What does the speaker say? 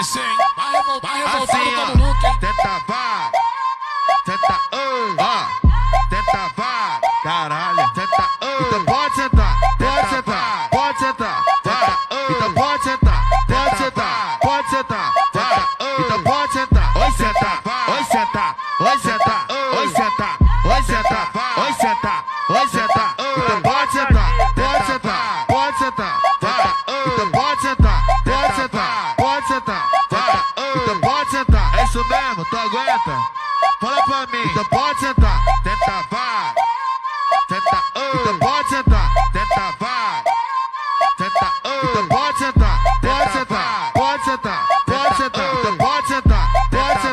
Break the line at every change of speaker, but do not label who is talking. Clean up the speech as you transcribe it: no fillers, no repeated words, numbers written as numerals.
descer, hein? Vai revoltando como nunca, hein?
Tenta vá, tenta tenta vá, caralho, tenta então pode sentar, pode sentar, pode sentar, vai, então pode sentar, pode sentar, pode sentar, vai, então pode sentar, oi sentar, oi sentar, oi sentar, oi sentar, oi sentar, oi sentar, oi sentar, então pode sentar, pode sentar, pode sentar, vai, então pode sentar, pode sentar, pode sentar, vai, então pode sentar, é isso mesmo, tu aguenta? Fala pra mim, então pode sentar.